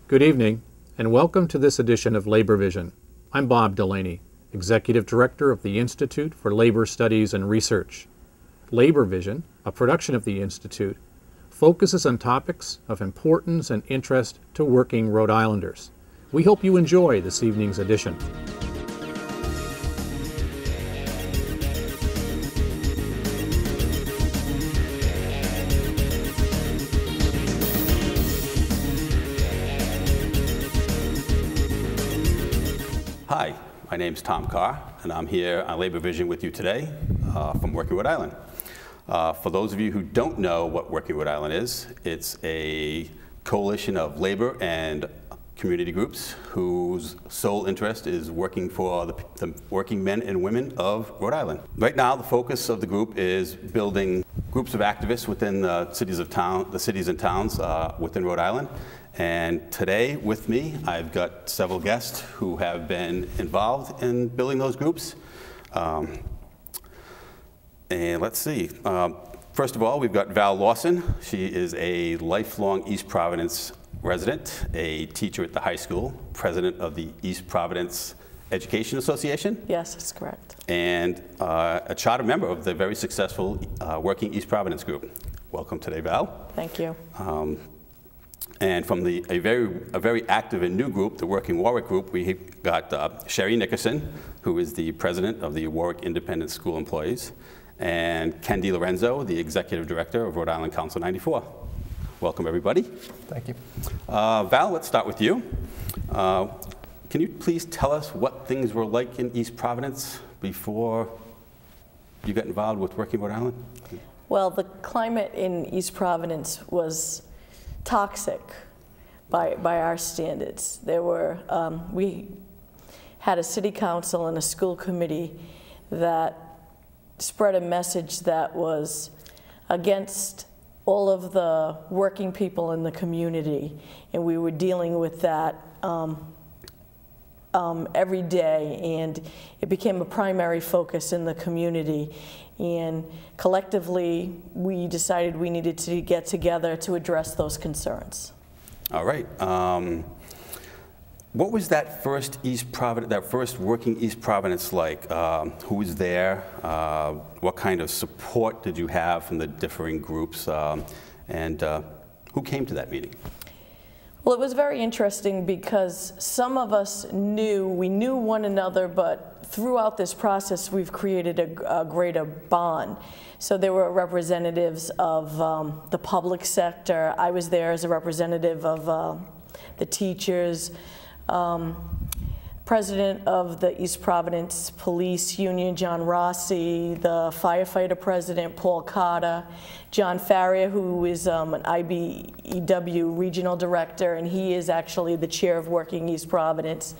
Good evening, and welcome to this edition of Labor Vision. I'm Bob Delaney, Executive Director of the Institute for Labor Studies and Research. Labor Vision, a production of the Institute, focuses on topics of importance and interest to working Rhode Islanders. We hope you enjoy this evening's edition. Hi, my name's Tom Carr, and I'm here on Labor Vision with you today from Working Rhode Island. For those of you who don't know what Working Rhode Island is, it's a coalition of labor and community groups whose sole interest is working for the working men and women of Rhode Island. Right now, the focus of the group is building groups of activists within the cities and towns within Rhode Island. And today with me, I've got several guests who have been involved in building those groups. And let's see. First of all, we've got Val Lawson. She is a lifelong East Providence resident, a teacher at the high school, president of the East Providence Education Association. Yes, that's correct. And a charter member of the very successful Working East Providence group. Welcome today, Val. Thank you. And from a very active and new group, the Working Warwick group, we got Sherry Nickerson, who is the president of the Warwick Independent School Employees, and Ken DiLorenzo, the executive director of Rhode Island Council 94. Welcome, everybody. Thank you. Val, let's start with you. Can you please tell us what things were like in East Providence before you got involved with Working Rhode Island? Well, the climate in East Providence was toxic by our standards. There were, we had a city council and a school committee that spread a message that was against all of the working people in the community, and we were dealing with that every day, and it became a primary focus in the community. And collectively, we decided we needed to get together to address those concerns. All right. What was that first working East Providence like? Who was there? What kind of support did you have from the differing groups? And who came to that meeting? Well, it was very interesting because some of us we knew one another, but throughout this process, we've created a greater bond. So there were representatives of the public sector. I was there as a representative of the teachers, president of the East Providence Police Union, John Rossi, the firefighter president, Paul Carter, John Farrier, who is an IBEW regional director, and he is actually the chair of Working East Providence,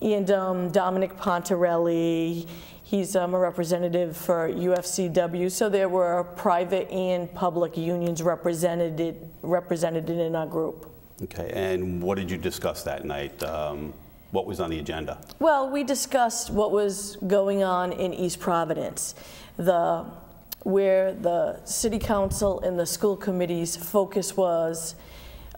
and Dominic Pontarelli, he's a representative for UFCW. So there were private and public unions represented in our group. Okay, and what did you discuss that night? What was on the agenda? Well, we discussed what was going on in East Providence, where the city council and the school committee's focus was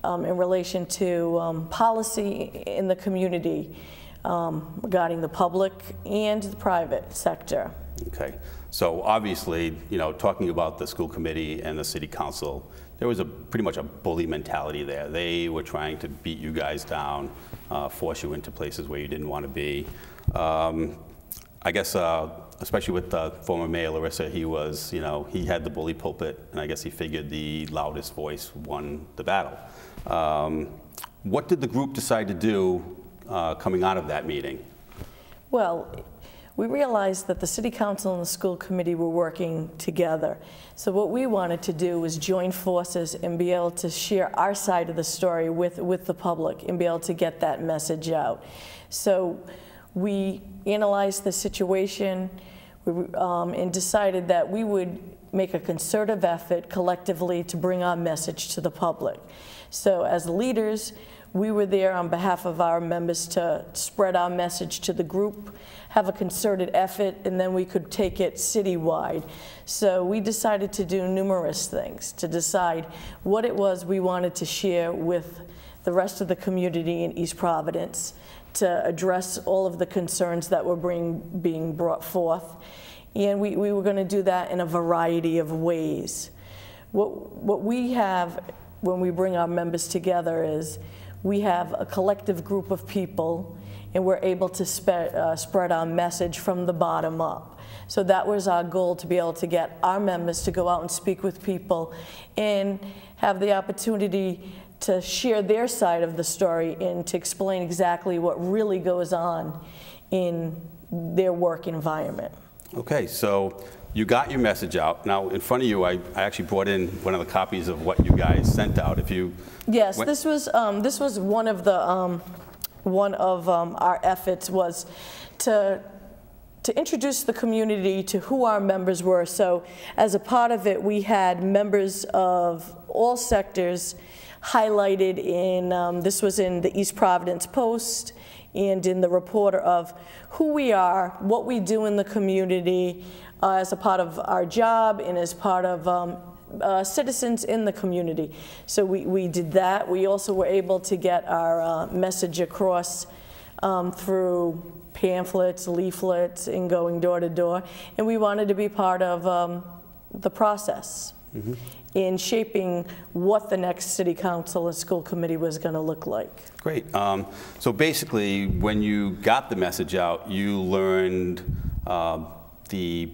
in relation to policy in the community regarding the public and the private sector. Okay, so obviously, you know, talking about the school committee and the city council, there was pretty much a bully mentality there. They were trying to beat you guys down, force you into places where you didn't want to be. I guess, especially with former Mayor Larissa, he had the bully pulpit, and I guess he figured the loudest voice won the battle. What did the group decide to do coming out of that meeting? Well, we realized that the city council and the school committee were working together. So what we wanted to do was join forces and be able to share our side of the story with the public and be able to get that message out. So we analyzed the situation and decided that we would make a concerted effort collectively to bring our message to the public. So as leaders, we were there on behalf of our members to spread our message to the group, have a concerted effort, and then we could take it citywide. So we decided to do numerous things to decide what it was we wanted to share with the rest of the community in East Providence to address all of the concerns that were being brought forth. And we were going to do that in a variety of ways. What we have when we bring our members together is we have a collective group of people, and we're able to spread our message from the bottom up. So that was our goal, to be able to get our members to go out and speak with people and have the opportunity to share their side of the story and to explain exactly what really goes on in their work environment. Okay, so you got your message out. Now, in front of you, I actually brought in one of the copies of what you guys sent out. If you Yes, this was one of the our efforts was to introduce the community to who our members were. So as a part of it, we had members of all sectors highlighted in, this was in the East Providence Post and in the Reporter, of who we are, what we do in the community as a part of our job and as part of citizens in the community. So we did that. We also were able to get our message across through pamphlets, leaflets, and going door to door. And we wanted to be part of the process in shaping what the next city council and school committee was going to look like. Great. So basically, when you got the message out, you learned the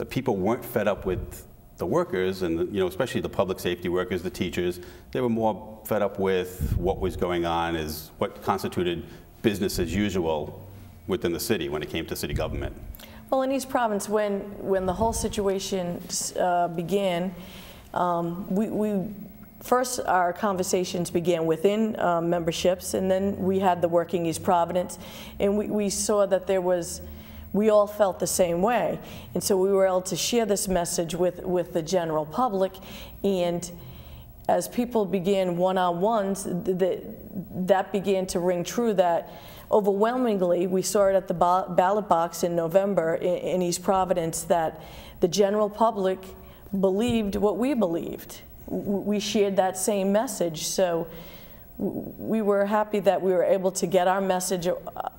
people weren't fed up with the workers, and especially the public safety workers, the teachers. They were more fed up with what was going on, is what constituted business as usual within the city when it came to city government. Well, in East Providence, when the whole situation began, first our conversations began within memberships, and then we had the Working East Providence, and we saw that we all felt the same way. And so we were able to share this message with the general public, and as people began one-on-ones, that began to ring true, that overwhelmingly, we saw it at the ballot box in November in East Providence, that the general public believed what we believed. We shared that same message. So we were happy that we were able to get our message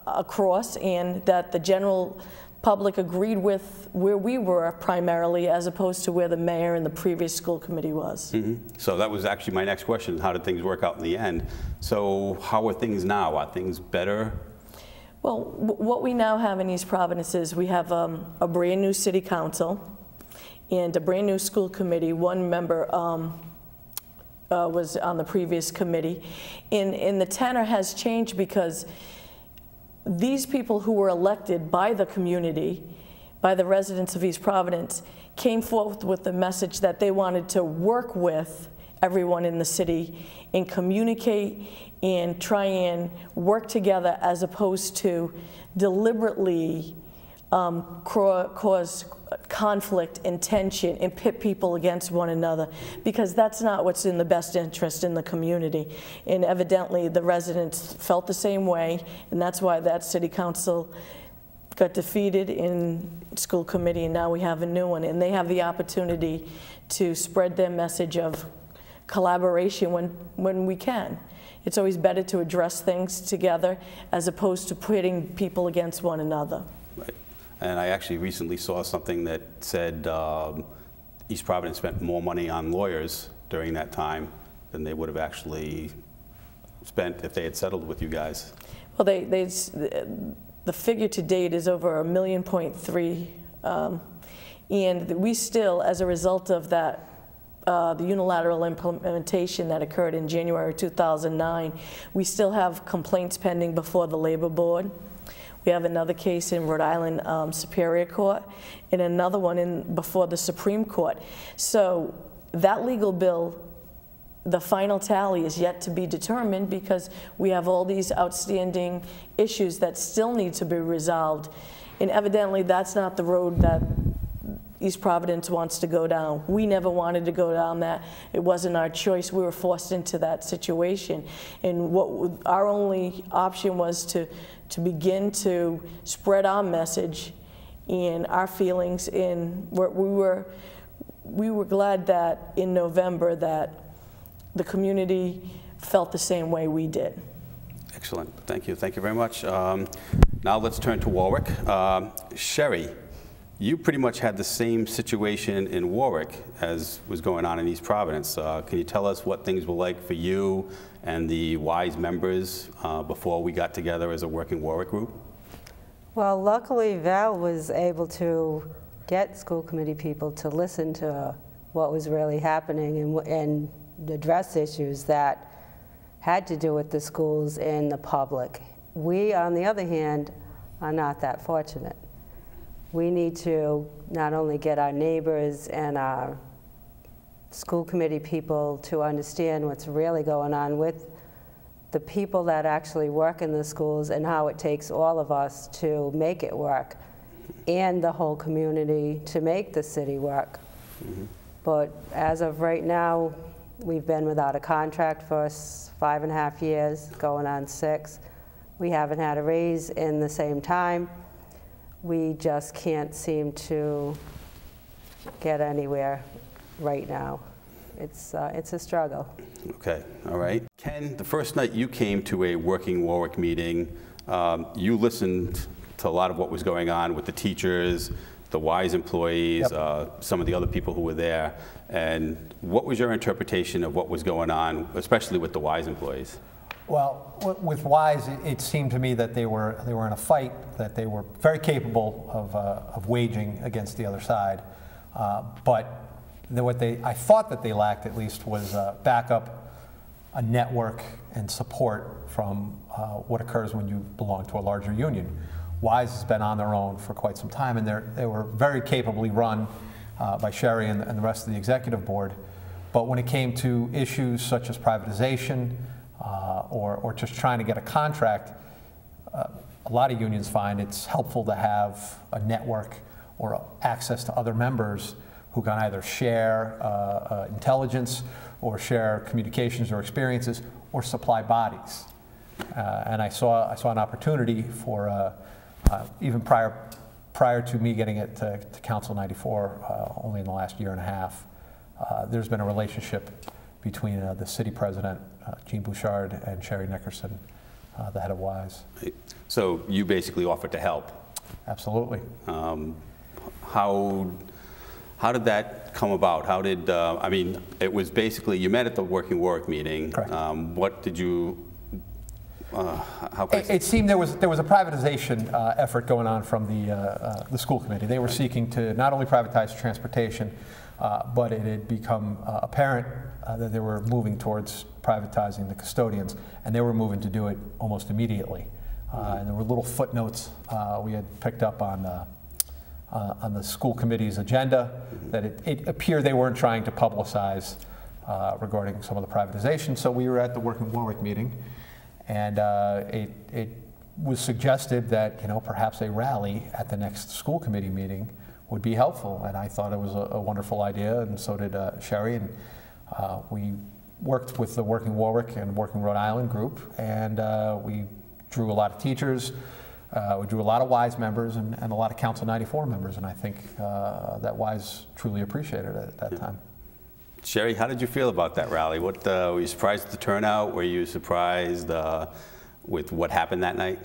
across, and that the general public agreed with where we were primarily, as opposed to where the mayor and the previous school committee was. So that was actually my next question: how did things work out in the end? So how are things now? Are things better? Well, what we now have in East Providence is we have a brand new city council and a brand new school committee. One member was on the previous committee, and the tenor has changed because these people who were elected by the community, by the residents of East Providence, came forth with the message that they wanted to work with everyone in the city and communicate and try and work together, as opposed to deliberately cause conflict and tension and pit people against one another, because that's not what's in the best interest in the community. And evidently the residents felt the same way, and that's why that city council got defeated in school committee, and now we have a new one, and they have the opportunity to spread their message of collaboration when we can. It's always better to address things together as opposed to pitting people against one another. Right. And I actually recently saw something that said East Providence spent more money on lawyers during that time than they would have actually spent if they had settled with you guys. Well, the figure to date is over $1.3 million, and we still, as a result of that, the unilateral implementation that occurred in January 2009, we still have complaints pending before the Labor Board. We have another case in Rhode Island Superior Court, and another one before the Supreme Court. So that legal bill, the final tally is yet to be determined, because we have all these outstanding issues that still need to be resolved. And evidently that's not the road that East Providence wants to go down. We never wanted to go down that. It wasn't our choice. We were forced into that situation. And what our only option was to begin to spread our message and our feelings. And we were glad that in November that the community felt the same way we did. Excellent. Thank you. Thank you very much. Now let's turn to Warwick. Sherry, you pretty much had the same situation in Warwick as was going on in East Providence. Can you tell us what things were like for you and the WISE members before we got together as a working Warwick group? Well, luckily Val was able to get school committee people to listen to what was really happening and address issues that had to do with the schools and the public. We, on the other hand, are not that fortunate. We need to not only get our neighbors and our school committee people to understand what's really going on with the people that actually work in the schools and how it takes all of us to make it work, and the whole community to make the city work. Mm-hmm. But as of right now, we've been without a contract for 5.5 years, going on 6. We haven't had a raise in the same time. We just can't seem to get anywhere right now. It's a struggle. Okay, all right. Ken, the first night you came to a working Warwick meeting, you listened to a lot of what was going on with the teachers, the WISE employees, yep. Some of the other people who were there. And what was your interpretation of what was going on, especially with the WISE employees? Well, with WISE, it seemed to me that they were in a fight that they were very capable of waging against the other side. But I thought that they lacked, at least, was backup, a network, and support from what occurs when you belong to a larger union. WISE has been on their own for quite some time, and they were very capably run by Sherry and the rest of the executive board. But when it came to issues such as privatization, or just trying to get a contract, a lot of unions find it's helpful to have a network or access to other members who can either share intelligence or share communications or experiences or supply bodies. And I saw an opportunity for, even prior to me getting it to Council 94, only in the last 1.5 years, there's been a relationship between the city president, Jean Bouchard, and Sherry Nickerson, the head of WISE. So you basically offered to help? Absolutely. How did that come about? How did, I mean, it was basically, you met at the Working Warwick meeting. Correct. What did you, how it seemed there was a privatization effort going on from the school committee. They were seeking to not only privatize transportation, but it had become apparent that they were moving towards privatizing the custodians, and they were moving to do it almost immediately. And there were little footnotes we had picked up on the school committee's agenda that it appeared they weren't trying to publicize regarding some of the privatization. So we were at the Working Warwick meeting, and it was suggested that perhaps a rally at the next school committee meeting would be helpful, and I thought it was a wonderful idea, and so did Sherry, and we worked with the Working Warwick and Working Rhode Island group, and we drew a lot of teachers, we drew a lot of WISE members, and a lot of Council 94 members, and I think that WISE truly appreciated it at that time. Sherry, how did you feel about that rally? What, were you surprised at the turnout? Were you surprised with what happened that night?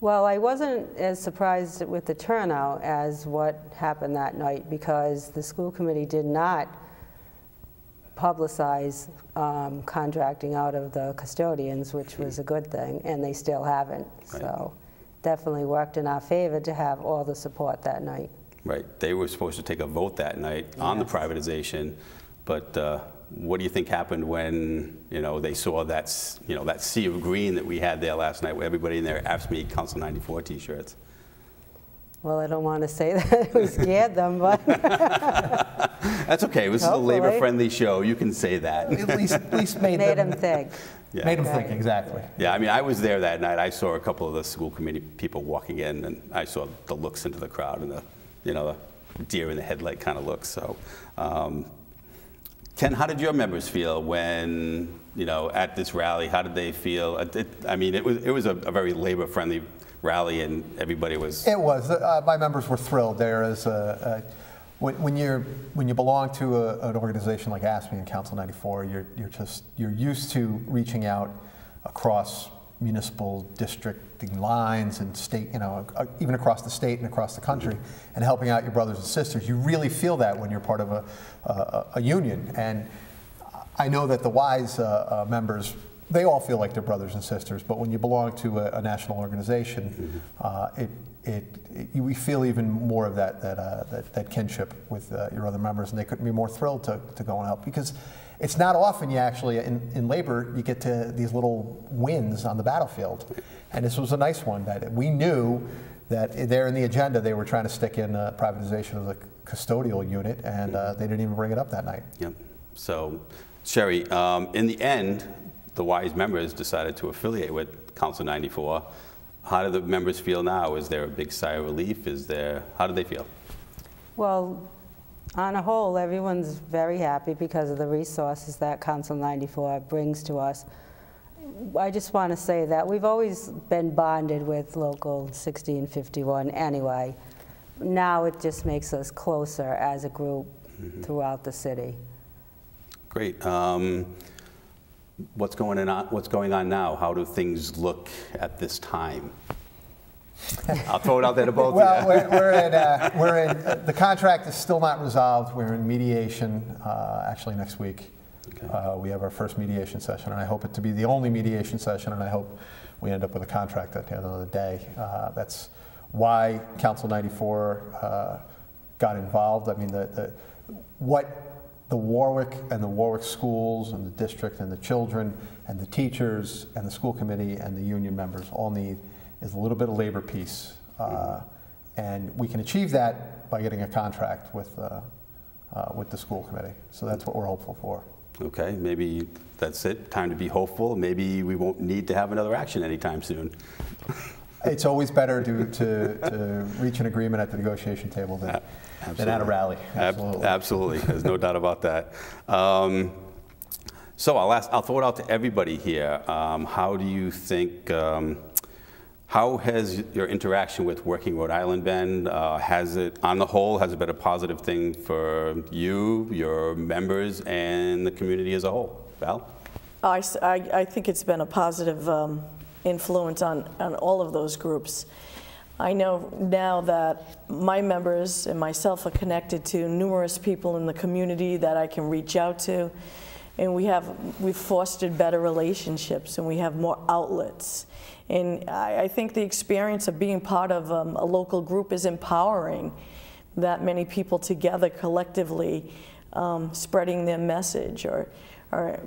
Well, I wasn't as surprised with the turnout as what happened that night, because the school committee did not publicize contracting out of the custodians, which was a good thing, and they still haven't. Right. So definitely worked in our favor to have all the support that night. Right. They were supposed to take a vote that night on the privatization, but what do you think happened when they saw that that sea of green that we had there last night, where everybody in there asked me Council 94 T-shirts? Well, I don't want to say that we scared them, but that's okay. This is a labor-friendly show. You can say that. At least made them think. Yeah. Made them think, exactly. Yeah, I mean, I was there that night. I saw a couple of the school committee people walking in, and I saw the looks into the crowd and the deer in the headlight kind of looks. So. Ken, how did your members feel when, at this rally? How did they feel? I mean, it was a very labor-friendly rally, and everybody was. It was. My members were thrilled. There is when you belong to an organization like AFSCME and Council 94, you're used to reaching out across municipal districting lines and state, even across the state and across the country, and helping out your brothers and sisters. You really feel that when you're part of a union. And I know that the WISE members, they all feel like they're brothers and sisters, but when you belong to a national organization, we feel even more of that kinship with your other members, and they couldn't be more thrilled to go and help, because it's not often you actually, in labor, you get to these little wins on the battlefield. And this was a nice one that we knew that there in the agenda they were trying to stick in privatization of the custodial unit, and they didn't even bring it up that night. Yep. So, Sherry, in the end, the WISE members decided to affiliate with Council 94. How do the members feel now? Is there a big sigh of relief? How do they feel? Well, on a whole, everyone's very happy because of the resources that Council 94 brings to us. I just want to say that we've always been bonded with Local 1651 anyway. Now it just makes us closer as a group throughout the city. Great. What's going on now? How do things look at this time? I'll throw it out there to both well, of you. we're in, the contract is still not resolved. We're in mediation actually next week. Okay. We have our first mediation session, and I hope it to be the only mediation session, and I hope we end up with a contract at the end of the day. That's why Council 94 got involved. I mean, what the Warwick and the Warwick schools and the district and the children and the teachers and the school committee and the union members all need is a little bit of labor peace. And we can achieve that by getting a contract with the school committee. So that's what we're hopeful for. Okay, maybe that's it. Time to be hopeful. Maybe we won't need to have another action anytime soon. It's always better to reach an agreement at the negotiation table than at a rally. Absolutely. Absolutely. There's no doubt about that. So I'll throw it out to everybody here. How do you think, how has your interaction with Working Rhode Island been? Has it, on the whole, has it been a positive thing for you, your members, and the community as a whole? Val? I think it's been a positive influence on all of those groups. I know now that my members and myself are connected to numerous people in the community that I can reach out to, and we've fostered better relationships, and we have more outlets. And I think the experience of being part of a local group is empowering that many people together collectively, spreading their message or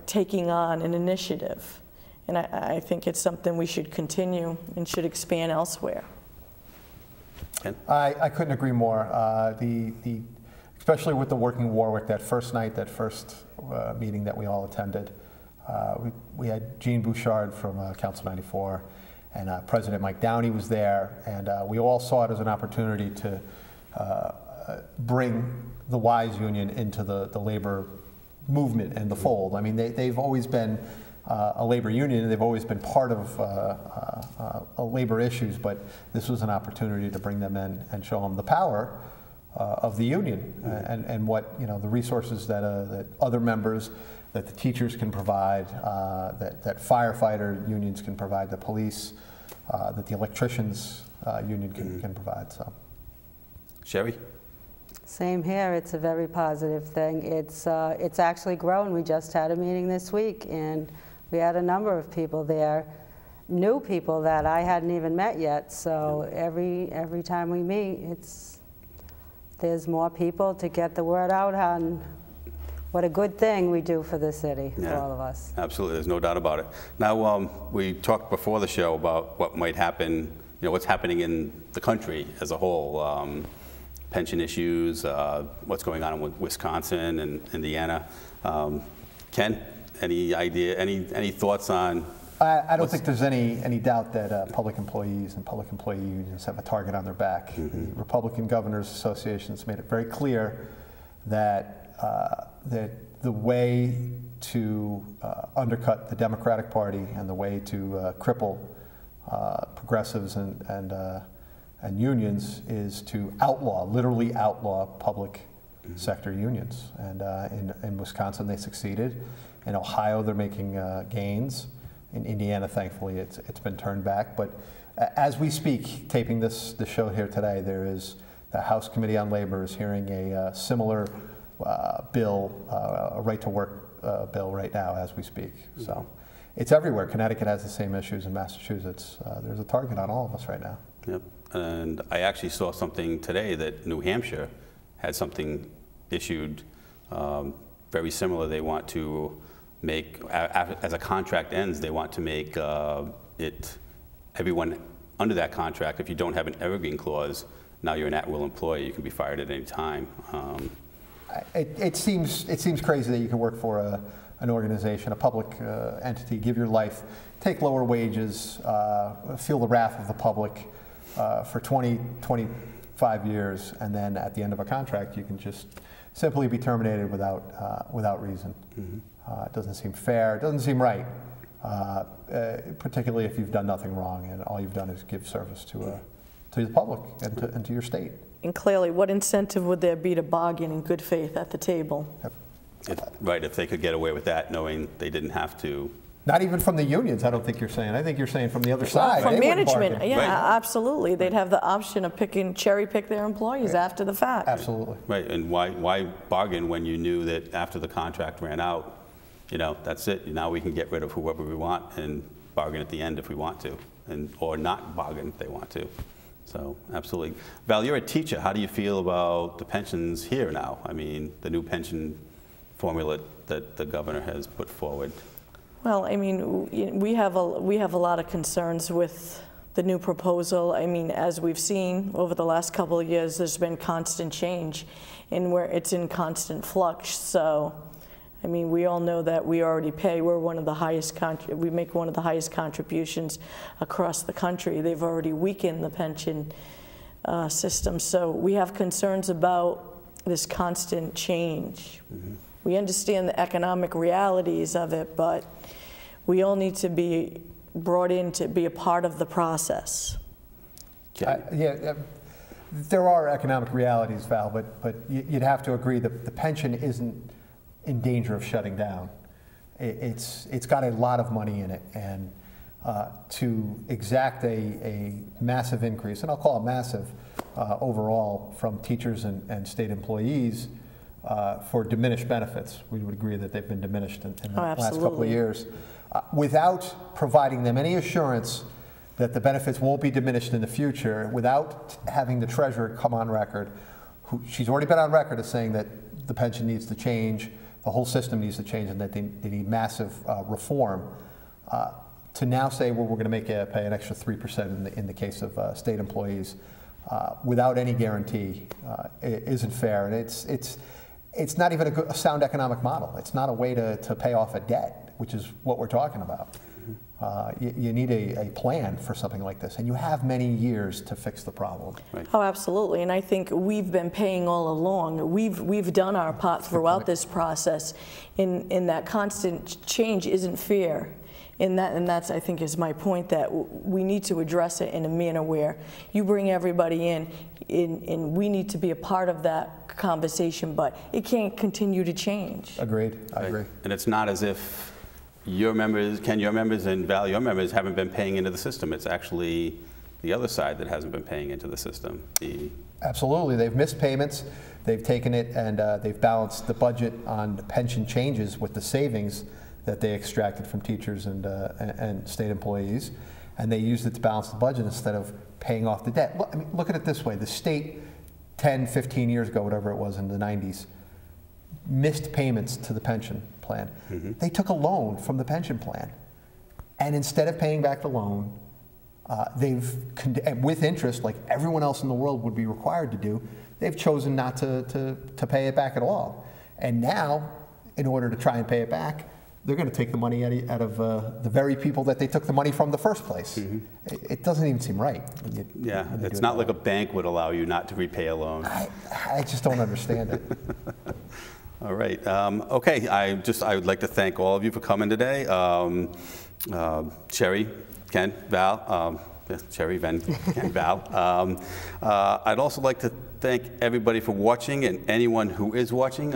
taking on an initiative. And I think it's something we should continue and should expand elsewhere. Ken? I couldn't agree more. Especially with the Working Warwick, that first night, that first meeting that we all attended, we had Jean Bouchard from Council 94, and President Mike Downey was there, and we all saw it as an opportunity to bring the WISE union into the labor movement and the fold. I mean, they've always been a labor union, and they've always been part of labor issues, but this was an opportunity to bring them in and show them the power of the union and what, the resources that other members, that the teachers can provide, that firefighter unions can provide, the police, that the electricians union can provide. So, Sherry? Same here. It's a very positive thing. It's actually grown. We just had a meeting this week, and we had a number of people there, new people that I hadn't even met yet. So every time we meet, there's more people to get the word out on what a good thing we do for the city, for all of us. Absolutely, there's no doubt about it. Now, we talked before the show about what might happen, what's happening in the country as a whole, pension issues, what's going on with Wisconsin and Indiana. Ken, any idea, any thoughts on? I don't think there's any doubt that public employees and public employee unions have a target on their back. The Republican Governors Association has made it very clear that that the way to undercut the Democratic Party and the way to cripple progressives and unions is to literally outlaw public sector unions. And in Wisconsin, they succeeded. In Ohio, they're making gains. In Indiana, thankfully, it's been turned back. But as we speak, taping this show here today, there is the House Committee on Labor is hearing a similar bill, a right-to-work bill right now as we speak. So it's everywhere. Connecticut has the same issues in Massachusetts. There's a target on all of us right now. Yep. And I actually saw something today that New Hampshire had something issued very similar. They want to make, as a contract ends, they want to make everyone under that contract, if you don't have an evergreen clause, now you're an at-will employee. You can be fired at any time. It seems crazy that you can work for an organization, a public entity, give your life, take lower wages, feel the wrath of the public for 20, 25 years, and then at the end of a contract, you can just simply be terminated without reason. It doesn't seem fair. It doesn't seem right, particularly if you've done nothing wrong and all you've done is give service to the public and to your state. And clearly, what incentive would there be to bargain in good faith at the table? Right, if they could get away with that, knowing they didn't have to. Not even from the unions, I don't think you're saying. I think you're saying from the other side. From management, yeah, Right. absolutely. They'd have the option of cherry pick their employees after the fact. Absolutely. Right, and why bargain when you knew that after the contract ran out, that's it. Now we can get rid of whoever we want and bargain at the end if we want to, or not bargain if they want to. So, absolutely. Val, you're a teacher. How do you feel about the pensions here now? I mean, the new pension formula that the governor has put forward. Well, I mean, we have a lot of concerns with the new proposal. I mean, as we've seen over the last couple of years, there's been constant change, and where it's in constant flux. So, I mean, we all know that we already pay. We're one of the highest. We make one of the highest contributions across the country. They've already weakened the pension system. So we have concerns about this constant change. We understand the economic realities of it, but we all need to be brought in to be a part of the process. There are economic realities, Val, but you'd have to agree that the pension isn't in danger of shutting down. It's got a lot of money in it, and to exact a massive increase, and I'll call it massive overall, from teachers and state employees for diminished benefits. We would agree that they've been diminished in the last couple of years, without providing them any assurance that the benefits won't be diminished in the future, without having the treasurer come on record. She's already been on record as saying that the pension needs to change, the whole system needs to change, and that they need massive reform. To now say, well, we're going to make you pay an extra 3% in the case of state employees without any guarantee isn't fair, and it's not even a sound economic model. It's not a way to pay off a debt, which is what we're talking about. You need a plan for something like this, and you have many years to fix the problem. Right. Oh, absolutely, and I think we've been paying all along. We've done our part throughout this process, in that constant change isn't fair. And that's, I think, is my point, that we need to address it in a manner where you bring everybody in, and we need to be a part of that conversation, but it can't continue to change. Agreed, I agree. And it's not as if your members, your members, and Val, your members haven't been paying into the system. It's actually the other side that hasn't been paying into the system. Absolutely, they've missed payments. They've taken it and they've balanced the budget on pension changes with the savings that they extracted from teachers and state employees, and they used it to balance the budget instead of paying off the debt. Look, I mean, look at it this way. The state 10, 15 years ago, whatever it was in the 90s, missed payments to the pension plan. They took a loan from the pension plan, and instead of paying back the loan, with interest, like everyone else in the world would be required to do, they've chosen not to pay it back at all. And now, in order to try and pay it back, they're going to take the money out of the very people that they took the money from in the first place. It doesn't even seem right. When it's not like a bank would allow you not to repay a loan. I just don't understand it. All right. Okay. I would like to thank all of you for coming today. Sherry, Ken, Val. Sherry, Ken, Val. I'd also like to thank everybody for watching and anyone who is watching.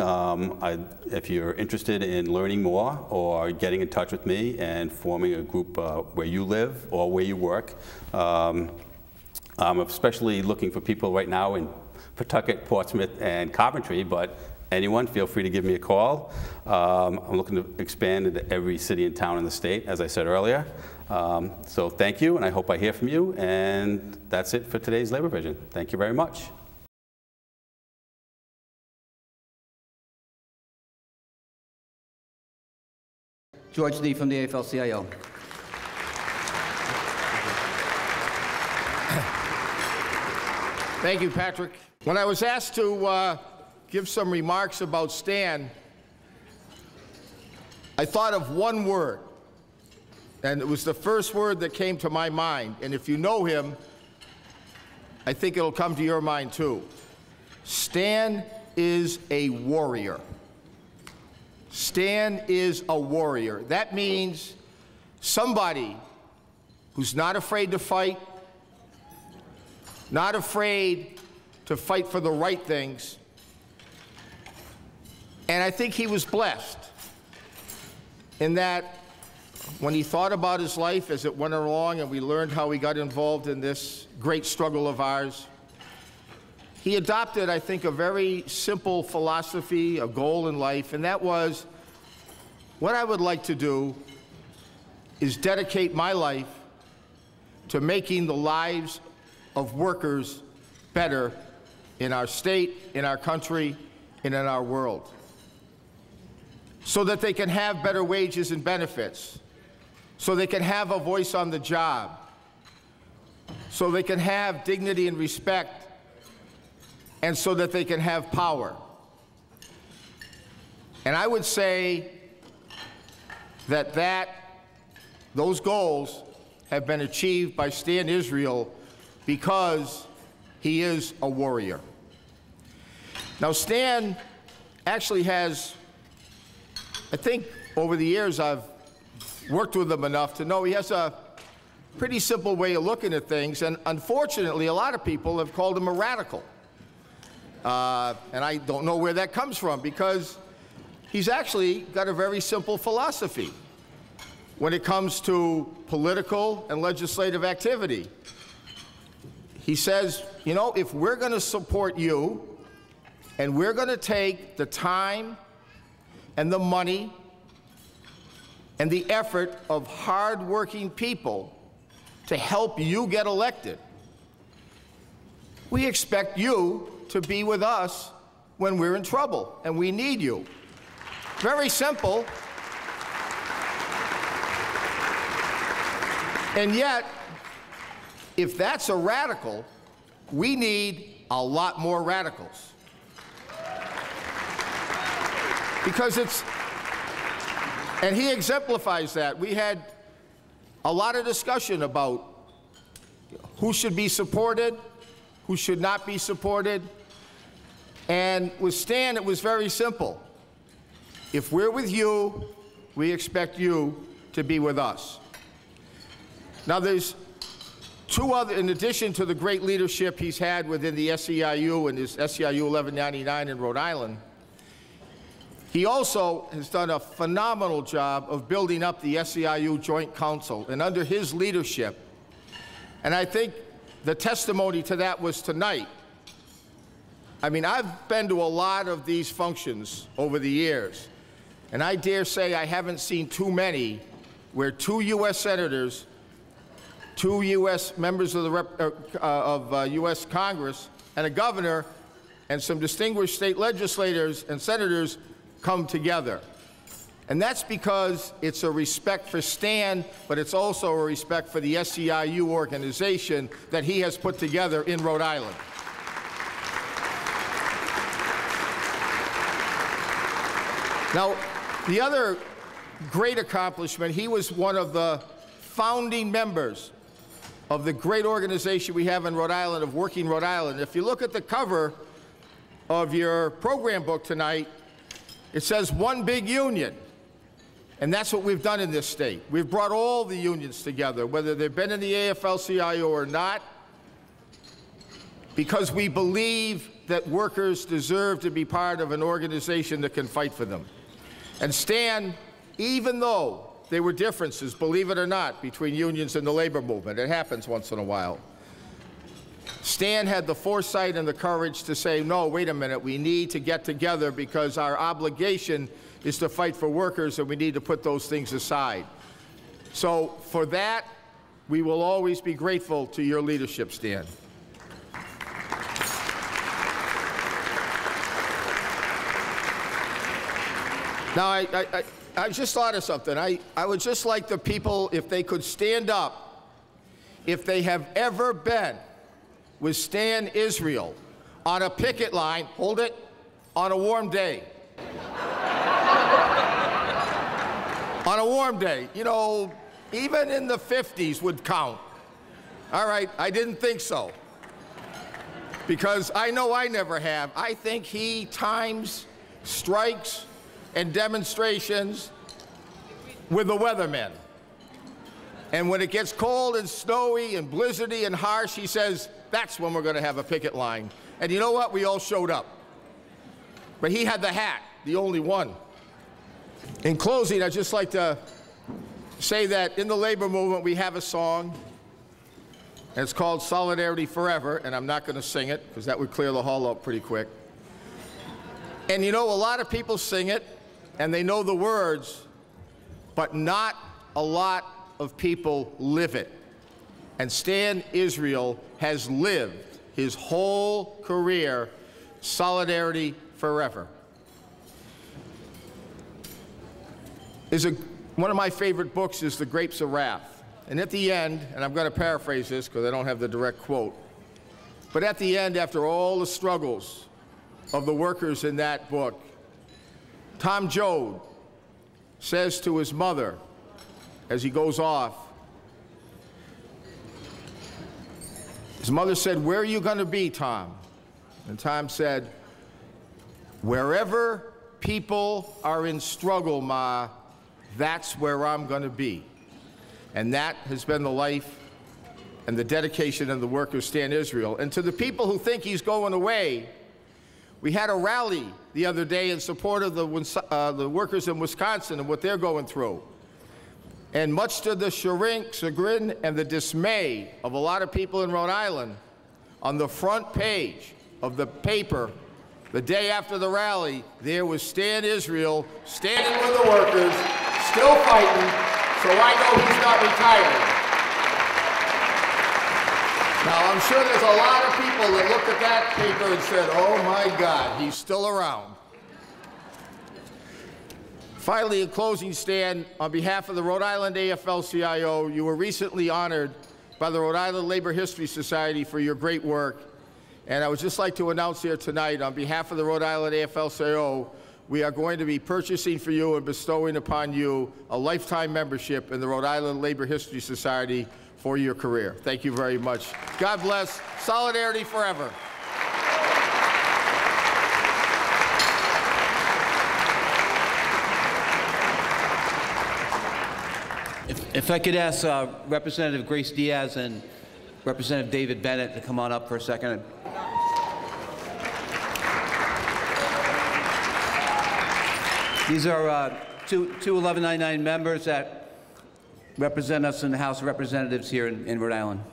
If you're interested in learning more or getting in touch with me and forming a group where you live or where you work, I'm especially looking for people right now in Pawtucket, Portsmouth, and Coventry, but anyone, feel free to give me a call. I'm looking to expand into every city and town in the state, as I said earlier. So thank you, and I hope I hear from you. And that's it for today's Labor Vision. Thank you very much. George Lee from the AFL-CIO. Thank you, Patrick. When I was asked to give some remarks about Stan, I thought of one word, and it was the first word that came to my mind. And if you know him, I think it'll come to your mind too. Stan is a warrior. Stan is a warrior. That means somebody who's not afraid to fight, not afraid to fight for the right things. And I think he was blessed in that when he thought about his life as it went along and we learned how he got involved in this great struggle of ours, he adopted, I think, a very simple philosophy, a goal in life, and that was, what I would like to do is dedicate my life to making the lives of workers better in our state, in our country, and in our world, so that they can have better wages and benefits, so they can have a voice on the job, so they can have dignity and respect, and so that they can have power. And I would say that those goals have been achieved by Stan Israel because he is a warrior. Now, Stan actually has, I think over the years I've worked with him enough to know he has a pretty simple way of looking at things, and unfortunately a lot of people have called him a radical. And I don't know where that comes from, because he's actually got a very simple philosophy when it comes to political and legislative activity. He says, you know, if we're going to support you and we're going to take the time and the money and the effort of hard-working people to help you get elected, we expect you to be with us when we're in trouble and we need you. Very simple. And yet, if that's a radical, we need a lot more radicals. Because and he exemplifies that. We had a lot of discussion about who should be supported, who should not be supported. And with Stan, it was very simple. If we're with you, we expect you to be with us. Now, there's two other, in addition to the great leadership he's had within the SEIU and his SEIU 1199 in Rhode Island, he also has done a phenomenal job of building up the SEIU Joint Council, and under his leadership, and I think the testimony to that was tonight. I mean, I've been to a lot of these functions over the years, and I dare say I haven't seen too many where 2 U.S. senators, 2 U.S. members of the U.S. Congress, and a governor, and some distinguished state legislators and senators come together. And that's because it's a respect for Stan, but it's also a respect for the SEIU organization that he has put together in Rhode Island. Now, the other great accomplishment, he was one of the founding members of the great organization we have in Rhode Island, of Working Rhode Island. If you look at the cover of your program book tonight, it says One Big Union. And that's what we've done in this state. We've brought all the unions together, whether they've been in the AFL-CIO or not. because we believe that workers deserve to be part of an organization that can fight for them. And Stan, even though there were differences, believe it or not, between unions and the labor movement, it happens once in a while, Stan had the foresight and the courage to say, no, wait a minute, we need to get together because our obligation is to fight for workers and we need to put those things aside. So for that, we will always be grateful to your leadership, Stan. Now, I just thought of something. I would just like the people, if they could stand up, if they have ever been with Stan Israel on a picket line, hold it, on a warm day. On a warm day, you know, even in the 50s would count. All right, I didn't think so. Because I know I never have. I think he times strikes and demonstrations with the weathermen. And when it gets cold and snowy and blizzardy and harsh, he says, that's when we're going to have a picket line. And you know what? We all showed up. But he had the hat, the only one. In closing, I'd just like to say that in the labor movement, we have a song. And it's called Solidarity Forever. And I'm not going to sing it, because that would clear the hall up pretty quick. And you know, a lot of people sing it, and they know the words, but not a lot of people live it. And Stan Israel has lived his whole career, Solidarity Forever. One of my favorite books is The Grapes of Wrath. And at the end, and I'm going to paraphrase this because I don't have the direct quote, but at the end, after all the struggles of the workers in that book, Tom Joad says to his mother as he goes off, his mother said, "Where are you going to be, Tom?" And Tom said, "Wherever people are in struggle, Ma, that's where I'm going to be." And that has been the life and the dedication of the work of Stan Israel. And to the people who think he's going away, we had a rally the other day in support of the workers in Wisconsin and what they're going through. And much to the chagrin and the dismay of a lot of people in Rhode Island, on the front page of the paper the day after the rally, there was Stan Israel standing with the workers, still fighting, so I know he's not retiring. Now, I'm sure there's a lot of people that looked at that paper and said, oh my God, he's still around. Finally, in closing, Stan, on behalf of the Rhode Island AFL-CIO, you were recently honored by the Rhode Island Labor History Society for your great work. And I would just like to announce here tonight, on behalf of the Rhode Island AFL-CIO, we are going to be purchasing for you and bestowing upon you a lifetime membership in the Rhode Island Labor History Society for your career. Thank you very much. God bless. Solidarity forever. If I could ask Representative Grace Diaz and Representative David Bennett to come on up for a second. These are two 1199 members that represent us in the House of Representatives here in Rhode Island.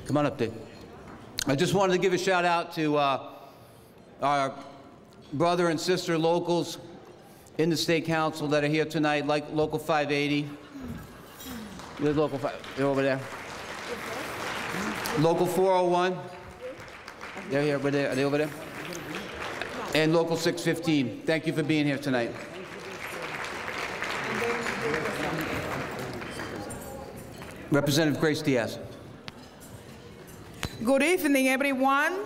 Come on up, Dave. I just wanted to give a shout out to our brother and sister locals in the State Council that are here tonight, like Local 580. There's Local 5, they're over there. Local 401, they're here, are they over there? And Local 615, thank you for being here tonight. Representative Grace Diaz. Good evening, everyone.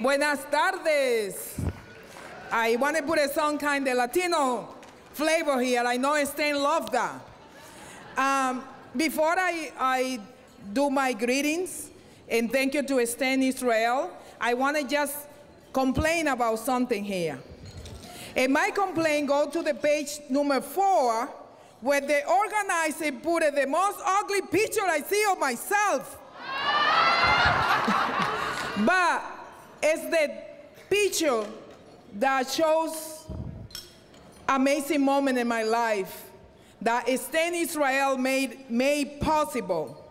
Buenas tardes. I want to put a some kind of Latino flavor here. I know Stan loved that. Before I do my greetings, and thank you to Stan Israel, I want to just complain about something here. And my complaint goes to the page number 4, where the organizer put the most ugly picture I see of myself. But it's the picture that shows amazing moment in my life that Stand Israel made possible.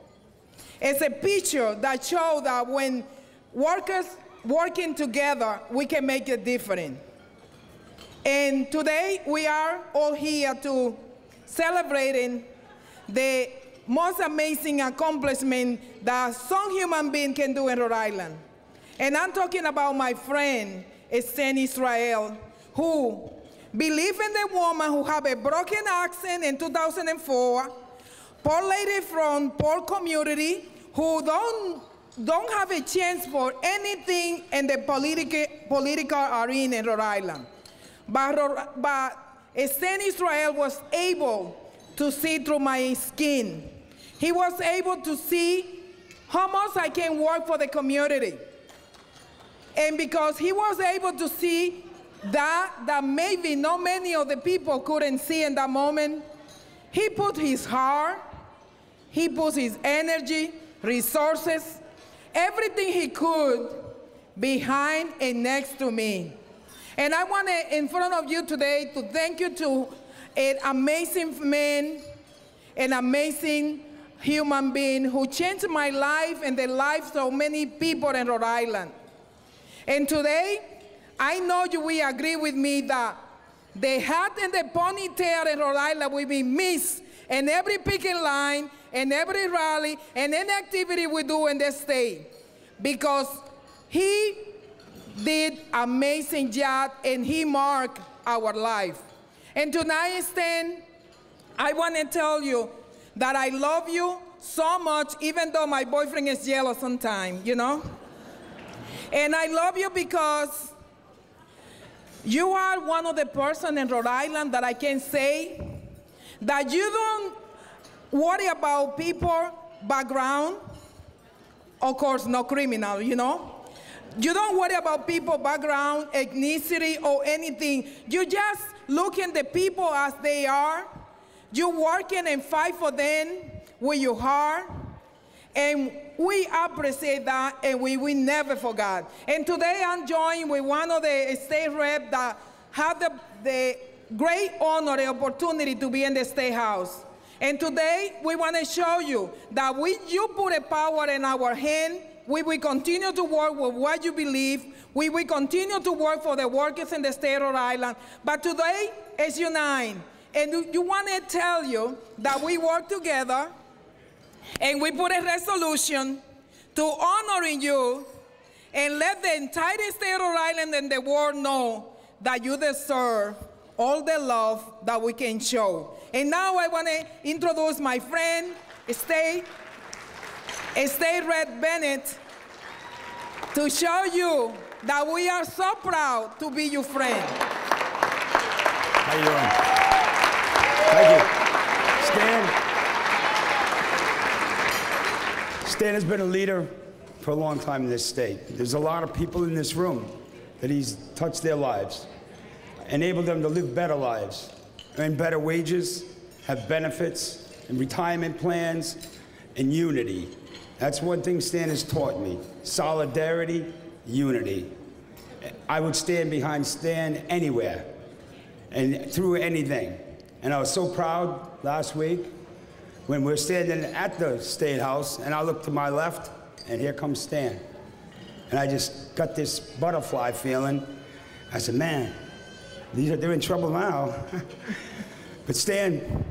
It's a picture that shows that when workers working together, we can make a difference. And today we are all here to celebrating the most amazing accomplishment that some human being can do in Rhode Island. And I'm talking about my friend, Stand Israel, who believe in the woman who have a broken accent in 2004, poor lady from poor community who don't have a chance for anything in the political arena in Rhode Island. But Stand Israel was able to see through my skin. He was able to see how much I can work for the community. And because he was able to see that maybe not many of the people couldn't see in that moment, he put his heart, he put his energy, resources, everything he could behind and next to me. And I want to, in front of you today, to thank you to an amazing man, an amazing human being who changed my life and the lives of many people in Rhode Island. And today, I know you will agree with me that the hat and the ponytail in Rhode Island will be missed in every picking line, in every rally, and any activity we do in the state. Because he did amazing job and he marked our life. And tonight, Stan, I want to tell you that I love you so much, even though my boyfriend is jealous sometimes, you know? And I love you because you are one of the persons in Rhode Island that I can say that you don't worry about people background, of course, no criminal, you know? You don't worry about people background, ethnicity, or anything. You just look at the people as they are. You working and fight for them with your heart. And we appreciate that, and we will never forget. And today I'm joined with one of the state reps that had the great honor and opportunity to be in the State House. And today we want to show you that you put a power in our hand. We will continue to work with what you believe. We will continue to work for the workers in the state of Rhode Island. But today is unite. And you want to tell you that we work together and we put a resolution to honoring you and let the entire state of Rhode Island and the world know that you deserve all the love that we can show. And now I want to introduce my friend, State Rep Bennett, to show you that we are so proud to be your friend. How you doing? Thank you. Stan has been a leader for a long time in this state. There's a lot of people in this room that he's touched their lives, enabled them to live better lives, earn better wages, have benefits, and retirement plans, and unity. That's one thing Stan has taught me: solidarity, unity. I would stand behind Stan anywhere and through anything. And I was so proud last week when we were standing at the State House, and I looked to my left, and here comes Stan. And I just got this butterfly feeling. I said, man, they're in trouble now. But Stan,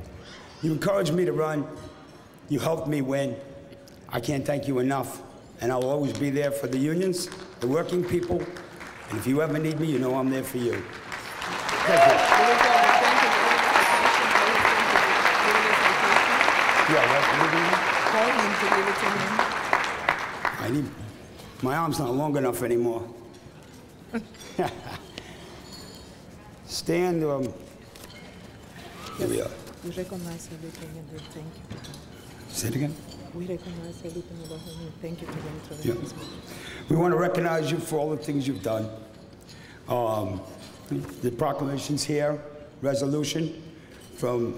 you encouraged me to run. You helped me win. I can't thank you enough. And I will always be there for the unions, the working people. And if you ever need me, you know I'm there for you. Thank you. I need, my arm's not long enough anymore. Stan, here we are. We recognize everything and we thank you. Say it again? We recognize everything about him and thank you for the introduction. Yeah. We want to recognize you for all the things you've done. The proclamation's here, resolution from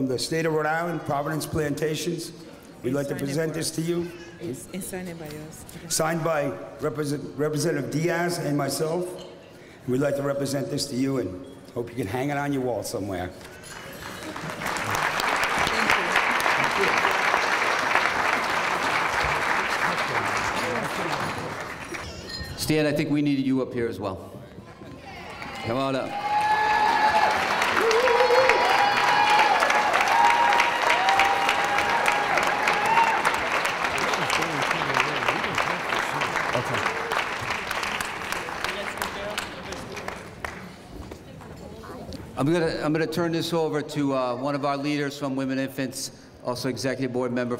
the state of Rhode Island, Providence Plantations. We'd like to present this to you. And signed by us. Signed by Representative Diaz and myself. We'd like to represent this to you and hope you can hang it on your wall somewhere. Stan, I think we needed you up here as well. Come on up. I'm gonna turn this over to one of our leaders from Women and Infants, also executive board member.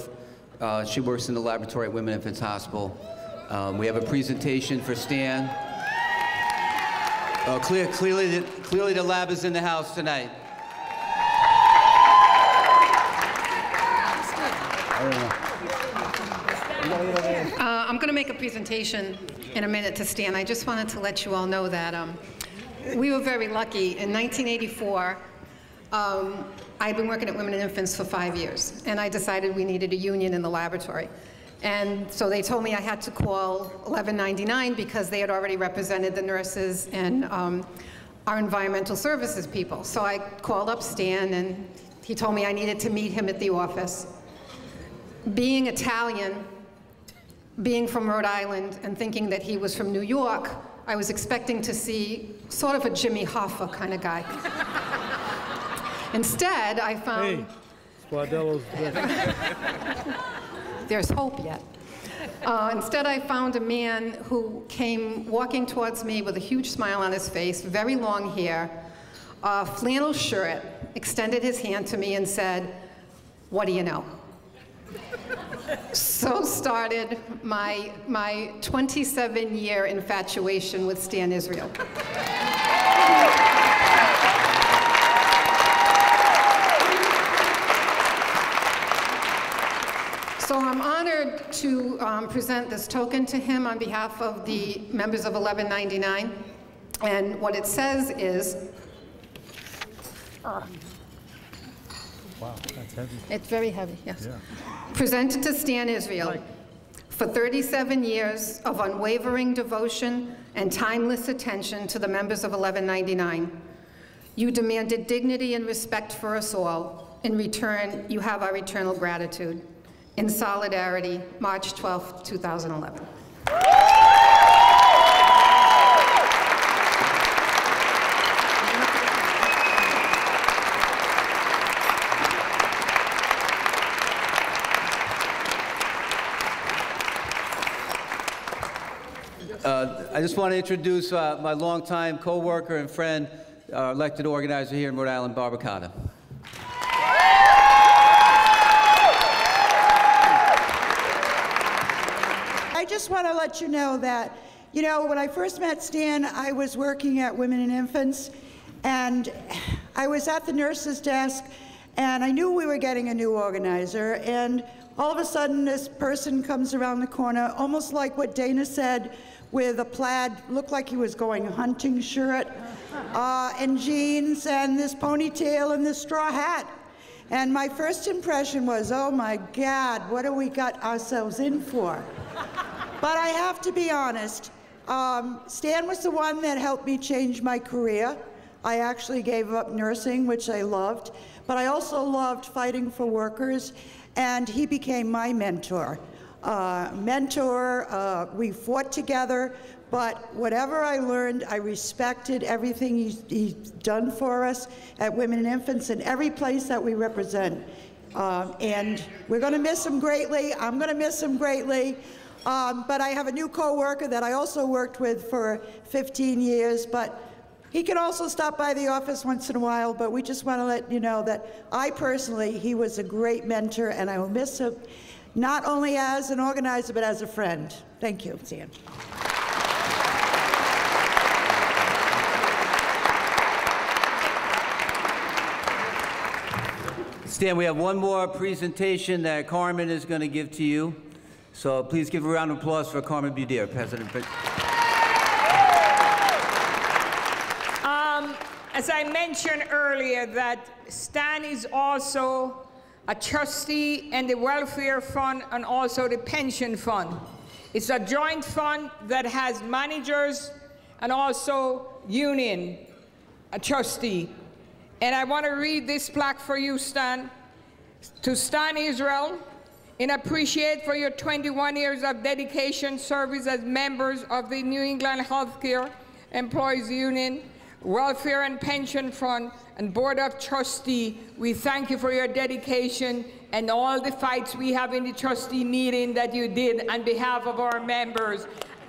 She works in the laboratory at Women and Infants Hospital. We have a presentation for Stan. Clearly the lab is in the house tonight. I'm going to make a presentation in a minute to Stan. I just wanted to let you all know that we were very lucky. In 1984, I'd been working at Women and Infants for 5 years, and I decided we needed a union in the laboratory. And so they told me I had to call 1199 because they had already represented the nurses and our environmental services people. So I called up Stan, and he told me I needed to meet him at the office. Being Italian, being from Rhode Island, and thinking that he was from New York, I was expecting to see sort of a Jimmy Hoffa kind of guy. Instead, I found... Hey, Squadello's There's hope yet. Instead, I found a man who came walking towards me with a huge smile on his face, very long hair, a flannel shirt, extended his hand to me and said, "What do you know?" So started my 27-year infatuation with Stan Israel. So I'm honored to present this token to him on behalf of the members of 1199. And what it says is, Wow, that's heavy. It's very heavy, yes. Yeah. Presented to Stan Israel for 37 years of unwavering devotion and timeless attention to the members of 1199. You demanded dignity and respect for us all. In return, you have our eternal gratitude. In solidarity, March 12, 2011. I just want to introduce my longtime co-worker and friend, elected organizer here in Rhode Island, Barbara Cotta. I just want to let you know that, you know, when I first met Stan, I was working at Women and Infants, and I was at the nurse's desk, and I knew we were getting a new organizer, and all of a sudden this person comes around the corner, almost like what Dana said, with a plaid, looked like he was going hunting shirt, and jeans, and this ponytail, and this straw hat. And my first impression was, oh my God, what have we got ourselves in for? But I have to be honest, Stan was the one that helped me change my career. I actually gave up nursing, which I loved, but I also loved fighting for workers, and he became my mentor. We fought together, but whatever I learned, I respected everything he's done for us at Women and Infants and every place that we represent. And we're going to miss him greatly. I'm going to miss him greatly. But I have a new co-worker that I also worked with for 15 years, but he can also stop by the office once in a while, but we just want to let you know that I personally, he was a great mentor, and I will miss him, not only as an organizer, but as a friend. Thank you, Stan. Stan, we have one more presentation that Carmen is going to give to you. So please give a round of applause for Carmen Budier, President. As I mentioned earlier, that Stan is also a trustee in the welfare fund and also the pension fund. It's a joint fund that has managers and also union, a trustee. And I want to read this plaque for you, Stan. To Stan Israel, in appreciation for your 21 years of dedication, service as members of the New England Healthcare Employees Union, Welfare and Pension Fund, and Board of Trustee, we thank you for your dedication and all the fights we have in the trustee meeting that you did on behalf of our members.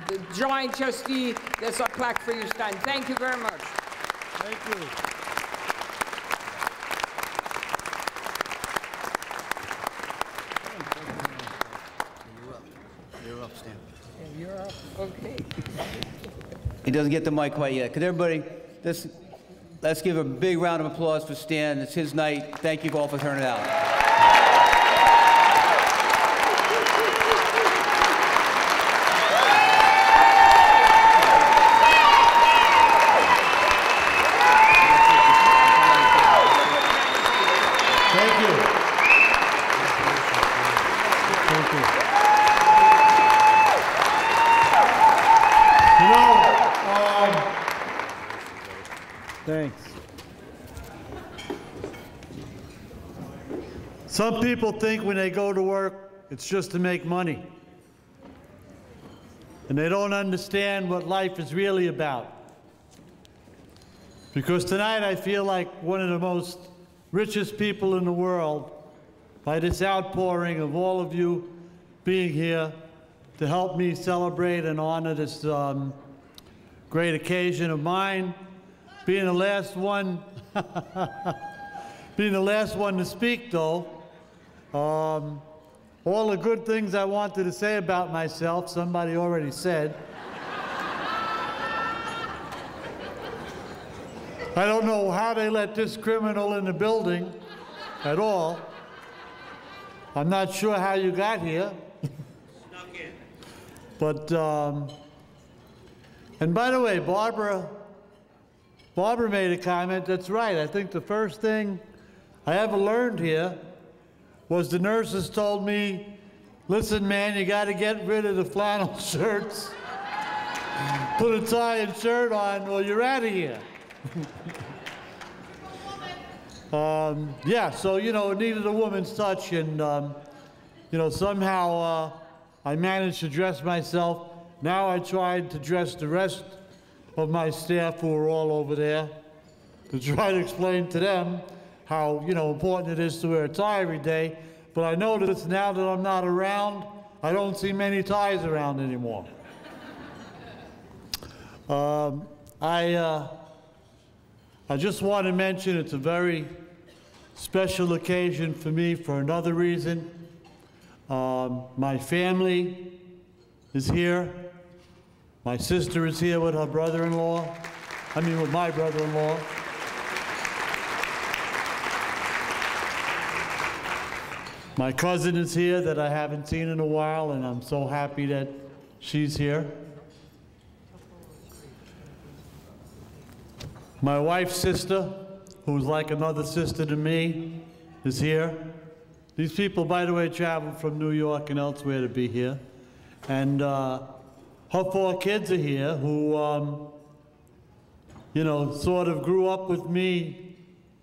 The joint trustee, there's a plaque for you, Stan. Thank you very much. Thank you. You're up, Stan. You're up. Okay. He doesn't get the mic quite yet. Could everybody, let's give a big round of applause for Stan. It's his night. Thank you all for turning out. Thanks. Some people think when they go to work, it's just to make money. And they don't understand what life is really about. Because tonight I feel like one of the most richest people in the world by this outpouring of all of you being here to help me celebrate and honor this great occasion of mine. Being the last one, to speak, though, all the good things I wanted to say about myself, somebody already said. I don't know how they let this criminal in the building at all. I'm not sure how you got here. Snuck in. But, and by the way, Barbara made a comment that's right. I think the first thing I ever learned here was the nurses told me, listen, man, you got to get rid of the flannel shirts, put a tie and shirt on, or you're out of here. Yeah, so, you know, it needed a woman's touch, and, you know, somehow I managed to dress myself. Now I tried to dress the rest of my staff who are all over there to try to explain to them how, you know, important it is to wear a tie every day. But I notice now that I'm not around, I don't see many ties around anymore. I just want to mention it's a very special occasion for me for another reason. My family is here. My sister is here with her brother-in-law. I mean, with my brother-in-law. My cousin is here that I haven't seen in a while, and I'm so happy that she's here. My wife's sister, who's like another sister to me, is here. These people, by the way, traveled from New York and elsewhere to be here. And her 4 kids are here who, you know, sort of grew up with me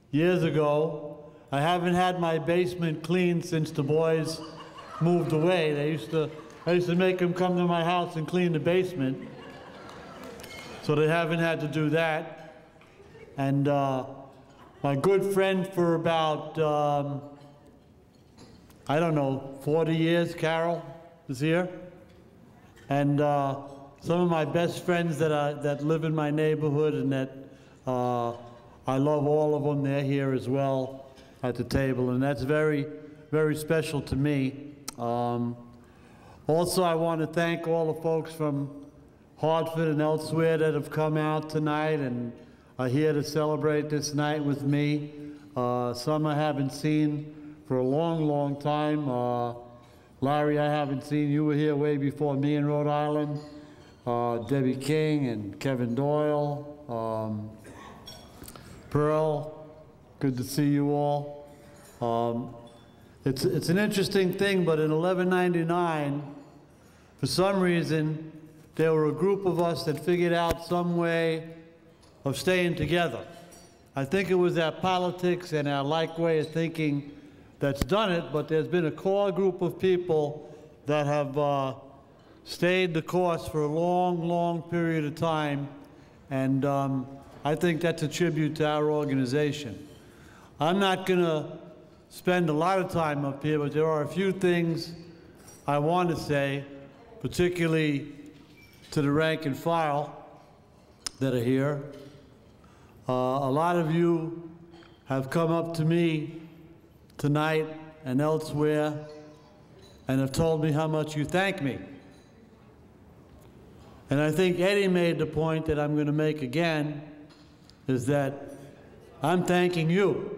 years ago. I haven't had my basement cleaned since the boys moved away. I used to make them come to my house and clean the basement. So they haven't had to do that. And my good friend for about, I don't know, 40 years, Carol, is here. And some of my best friends that live in my neighborhood and that I love all of them, they're here as well at the table. And that's very, very special to me. Also, I want to thank all the folks from Hartford and elsewhere that have come out tonight and are here to celebrate this night with me. Some I haven't seen for a long, long time. Larry, I haven't seen. You were here way before me in Rhode Island. Debbie King and Kevin Doyle. Pearl, good to see you all. It's an interesting thing, but in 1199, for some reason, there were a group of us that figured out some way of staying together. I think it was our politics and our like way of thinking that's done it, but there's been a core group of people that have stayed the course for a long, long period of time, and I think that's a tribute to our organization. I'm not going to spend a lot of time up here, but there are a few things I want to say, particularly to the rank and file that are here. A lot of you have come up to me tonight and elsewhere and have told me how much you thank me. And I think Eddie made the point that I'm going to make again, is that I'm thanking you.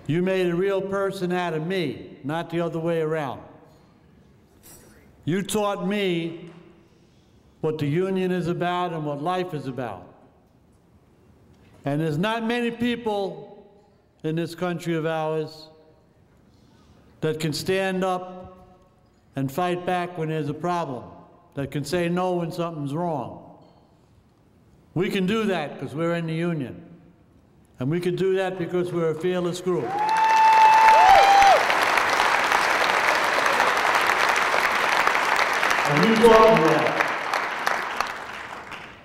You made a real person out of me, not the other way around. You taught me what the union is about and what life is about. And there's not many people in this country of ours that can stand up and fight back when there's a problem, that can say no when something's wrong. We can do that because we're in the union. And we can do that because we're a fearless group. And you taught me that.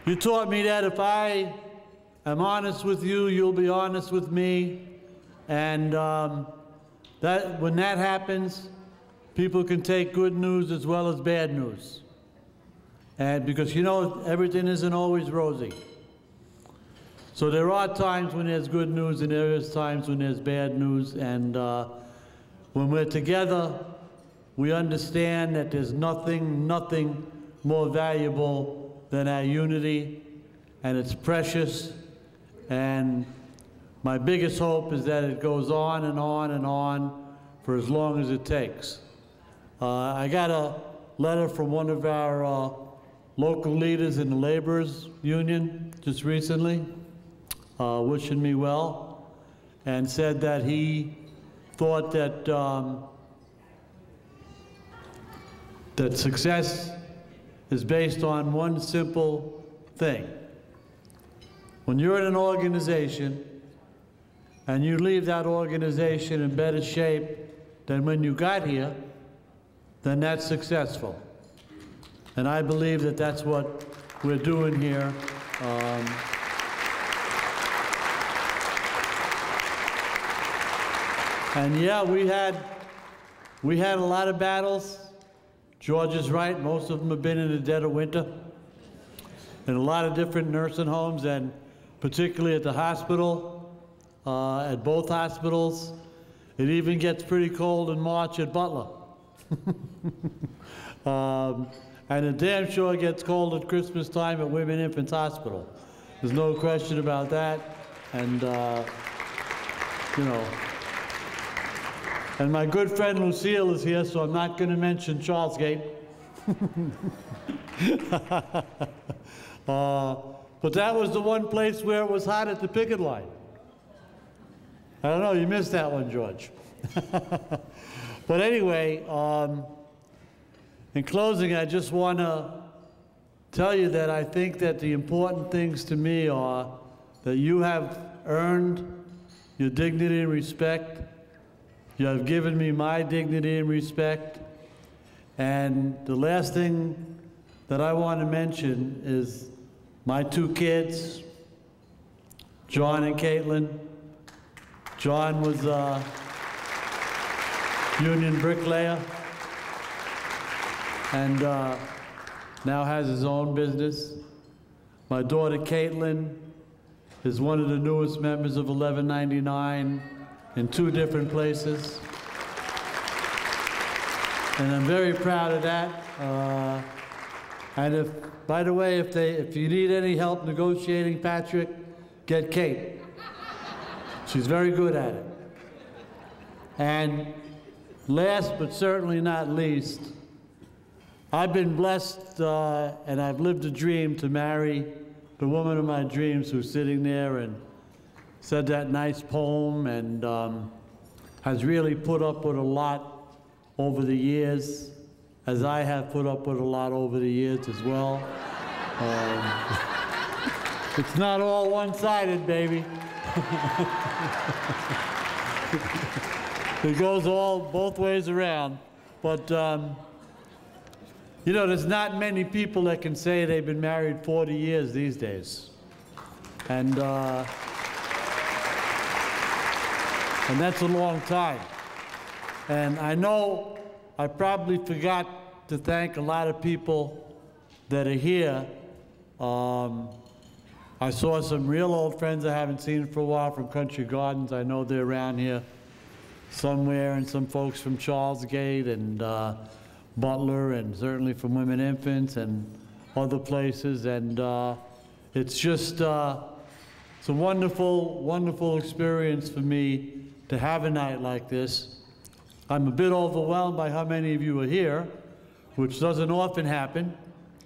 You taught me that if I am honest with you, you'll be honest with me. And that when that happens, people can take good news as well as bad news. And because, you know, everything isn't always rosy. So there are times when there's good news and there is times when there's bad news. And when we're together, we understand that there's nothing more valuable than our unity, and it's precious. And my biggest hope is that it goes on and on and on for as long as it takes. I got a letter from one of our local leaders in the laborers union just recently, wishing me well, and said that he thought that that success is based on one simple thing. When you're in an organization and you leave that organization in better shape than when you got here, then that's successful. And I believe that that's what we're doing here. And yeah, we had a lot of battles. George is right, most of them have been in the dead of winter. In a lot of different nursing homes, and particularly at the hospital, at both hospitals. It even gets pretty cold in March at Butler. And it damn sure gets cold at Christmas time at Women Infants Hospital. There's no question about that. And, you know, and my good friend Lucille is here, so I'm not going to mention Charlesgate. But that was the one place where it was hot at the picket line. I don't know, you missed that one, George. But anyway, in closing, I just want to tell you that I think that the important things to me are that you have earned your dignity and respect. You have given me my dignity and respect. And the last thing that I want to mention is my two kids, John and Caitlin. John was a union bricklayer and now has his own business. My daughter Caitlin is one of the newest members of 1199 in 2 different places. And I'm very proud of that. And if, by the way, if you need any help negotiating, Patrick, get Kate. She's very good at it. And last but certainly not least, I've been blessed and I've lived a dream to marry the woman of my dreams who's sitting there and said that nice poem. And has really put up with a lot over the years, as I have put up with a lot over the years as well. It's not all one-sided, baby. It goes both ways around. But, you know, there's not many people that can say they've been married 40 years these days. And that's a long time. And I know I probably forgot to thank a lot of people that are here. I saw some real old friends I haven't seen for a while from Country Gardens. I know they're around here somewhere, and some folks from Charlesgate and Butler, and certainly from Women Infants and other places. And it's just, it's a wonderful, wonderful experience for me to have a night like this. I'm a bit overwhelmed by how many of you are here, which doesn't often happen.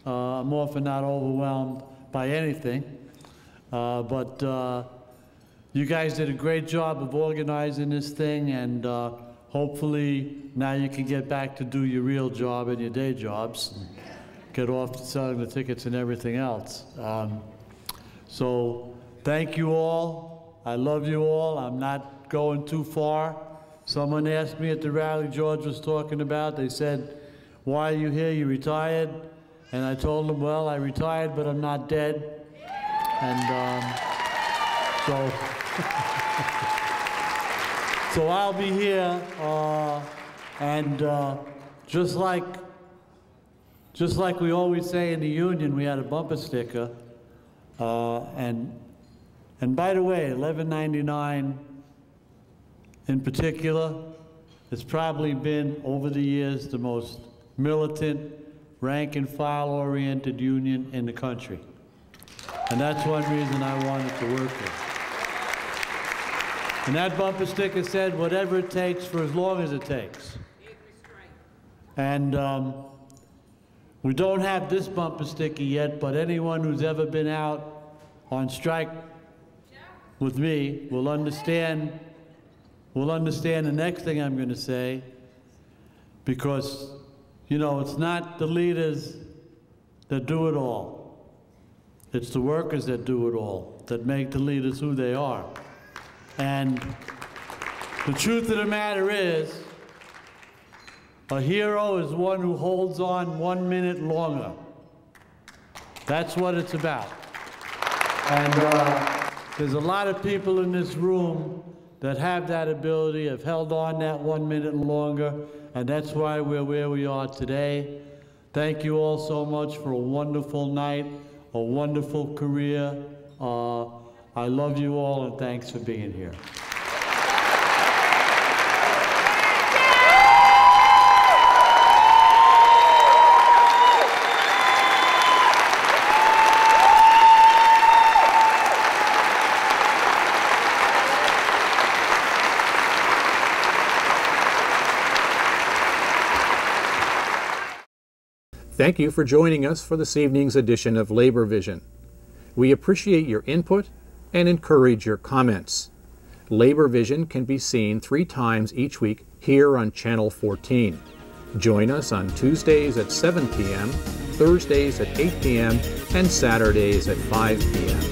I'm often not overwhelmed by anything. But you guys did a great job of organizing this thing, and hopefully now you can get back to do your real job and your day jobs, get off to selling the tickets and everything else. So thank you all. I love you all. I'm not going too far. Someone asked me at the rally George was talking about, they said, why are you here? You retired? And I told them, well, I retired, but I'm not dead. And so I'll be here, and just like we always say in the union, we had a bumper sticker, and by the way, 1199 in particular has probably been over the years the most militant, rank and file oriented union in the country. And that's one reason I wanted to work here. And that bumper sticker said, whatever it takes for as long as it takes. And we don't have this bumper sticker yet, but anyone who's ever been out on strike with me will understand the next thing I'm going to say, because, you know, it's not the leaders that do it all. It's the workers that do it all, that make the leaders who they are. And the truth of the matter is, a hero is one who holds on 1 minute longer. That's what it's about. And there's a lot of people in this room that have that ability, have held on that 1 minute longer, and that's why we're where we are today. Thank you all so much for a wonderful night, a wonderful career. I love you all, and thanks for being here. Thank you for joining us for this evening's edition of Labor Vision. We appreciate your input and encourage your comments. Labor Vision can be seen 3 times each week here on Channel 14. Join us on Tuesdays at 7 p.m., Thursdays at 8 p.m., and Saturdays at 5 p.m.